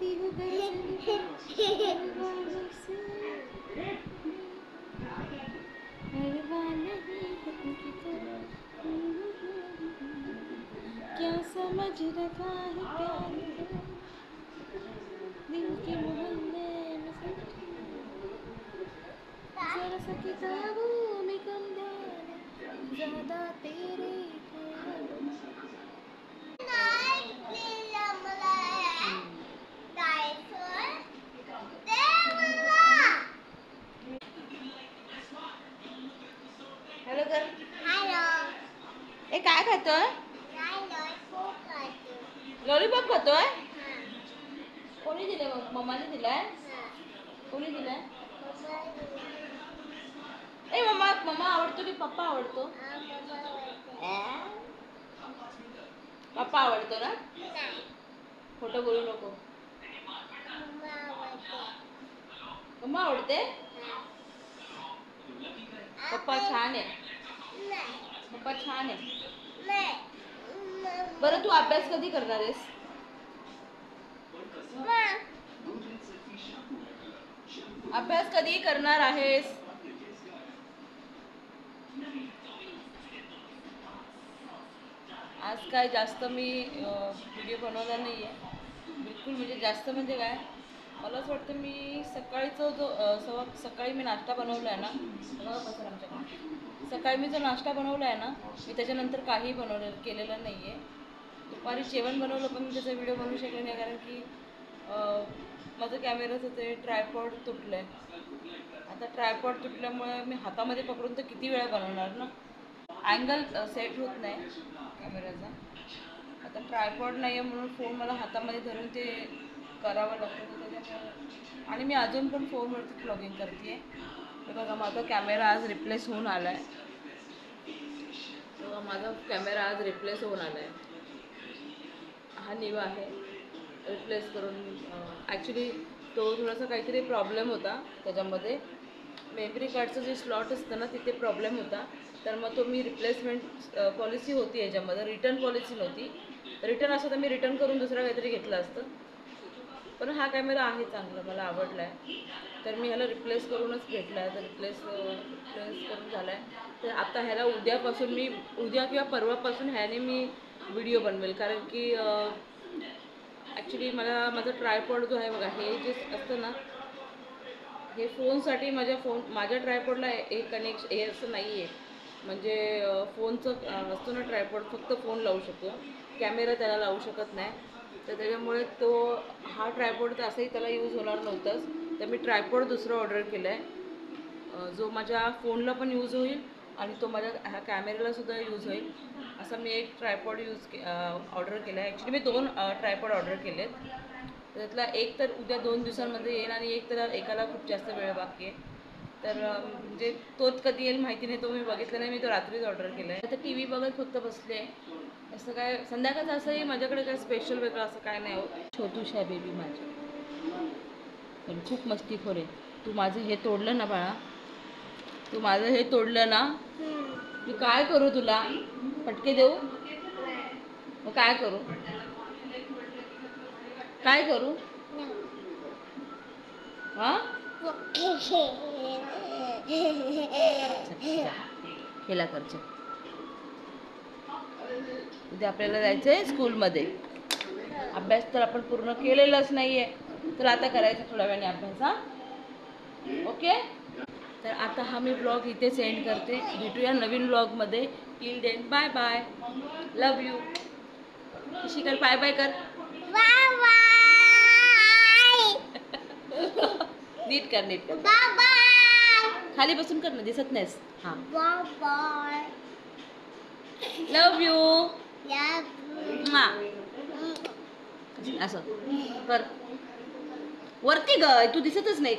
हूँ क्या समझ रखा है प्यार को दिल के मोहल्ले में जरा सा किताबों में कम ध्यान ज्यादा तेरे हॅलो कर. हॅलो. ए काय खातोय? लॉलीपॉप खातोय? कोणी दिले? मम्माने दिलाय? कोणी दिलाय? ए मम्मा मम्मा आवडतो की पप्पा आवडतो? पप्पा आवडतो ना? खोटं बोलू नको. मम्मा आवडते? पप्पा छान आहे. पप्पा छान आहे. बरं तू अभ्यास कधी करणार आहेस? अभ्यास कधी करणार आहेस? आज काय जास्त मी व्हिडिओ बनवला नाही आहे बिलकुल. म्हणजे जास्त म्हणजे काय, मला असं वाटतं मी सकाळीचा जो सकाळी मी नाश्ता बनवला आहे ना, सकाळी मी जो नाश्ता बनवला आहे ना, मी त्याच्यानंतर काही केलेलं नाही आहे. दुपारी जेवण बनवलं पण मी त्याचा व्हिडिओ बनवू शकले नाही, कारण की माझं कॅमेराचं ते ट्रायपॉड तुटलं आहे. आता ट्रायपॉड तुटल्यामुळे मी हातामध्ये पकडून तर किती वेळा बनवणार ना, अँगल सेट होत नाही कॅमेराचा. आता ट्रायपॉड नाही आहे म्हणून फोन मला हातामध्ये धरून ते करावं लागतं त्याच्यामुळे. आणि मी अजून पण फोनवरती व्लॉगिंग करते आहे. तर बघा माझा कॅमेरा आज रिप्लेस होऊन आला आहे. बघा माझा कॅमेरा आज रिप्लेस होऊन आला आहे. हा न्यू आहे, रिप्लेस करून. ॲक्च्युली तो थोडासा काहीतरी प्रॉब्लेम होता त्याच्यामध्ये. मेमरी कार्डचं जे स्लॉट असतं ना तिथे प्रॉब्लेम होता. तर मग तो मी रिप्लेसमेंट पॉलिसी होती याच्यामध्ये, रिटर्न पॉलिसी नव्हती. रिटर्न असं तर मी रिटर्न करून दुसरा काहीतरी घेतलं असतं. पण हा कॅमेरा आहे चांगला, मला आवडला आहे. तर मी ह्याला रिप्लेस करूनच घेतला आहे. तर रिप्लेस करून झाला आहे. तर आता ह्याला उद्या किंवा परवापासून ह्याने मी व्हिडिओ बनवेल. कारण की ॲक्च्युली मला माझा ट्रायपॉड जो आहे बघा, हे जे असतं ना, हे फोनसाठी माझ्या ट्रायपॉडला हे असं नाही आहे. म्हणजे फोनचं असतो ना ट्रायपॉड, फक्त फोन लावू शकतो, कॅमेरा त्याला लावू शकत नाही. तर त्याच्यामुळे हा ट्रायपॉड तर असंही त्याला यूज होणार नव्हताच. तर मी ट्रायपॉड दुसरा ऑर्डर केला आहे, जो माझ्या फोनला पण यूज होईल आणि तो माझ्या ह्या कॅमेऱ्यालासुद्धा यूज होईल. असा मी एक ट्रायपॉड ऑर्डर केला आहे. ॲक्च्युली मी 2 ट्रायपॉड ऑर्डर केले आहेत. त्यातला एक तर उद्या 2 दिवसांमध्ये येईल आणि एक तर एकाला खूप जास्त वेळ बाकी आहे. तर म्हणजे तोच कधी येईल माहिती नाही, तो मी बघितला नाही. मी तो रात्रीच ऑर्डर केला आहे. आता टी व्ही बघत फक्त बसले. असं काय संध्याकाळचं असंही माझ्याकडे काय स्पेशल वेगळं असं काय नाही हो. छोटूशा बेबी माझी पण खूप मस्तीखोर आहे. तू माझं हे तोडलं ना बाळा, तू माझं हे तोडलं ना, मी काय करू तुला? फटके देऊ? मग काय करू? काय करू? हां खेळा करचे. उद्या आपल्याला जायचं आहे स्कूलमध्ये. अभ्यास तर आपण पूर्ण केलेलाच नाही आहे, तर आता करायचं थोड्या वेळाने अभ्यास. हां ओके. तर आता हा मी ब्लॉग इथे सेंड करते. भेटूया नवीन ब्लॉगमध्ये. Till then bye bye, love you. शिकर बाय बाय कर. Bye bye. नीट कर, नीट कर. Bye bye. खाली बसून कर ना, दिसत नाहीस. हां बाय बाय, लव यू. असं कर. वरती ग, तू दिसतच नाही.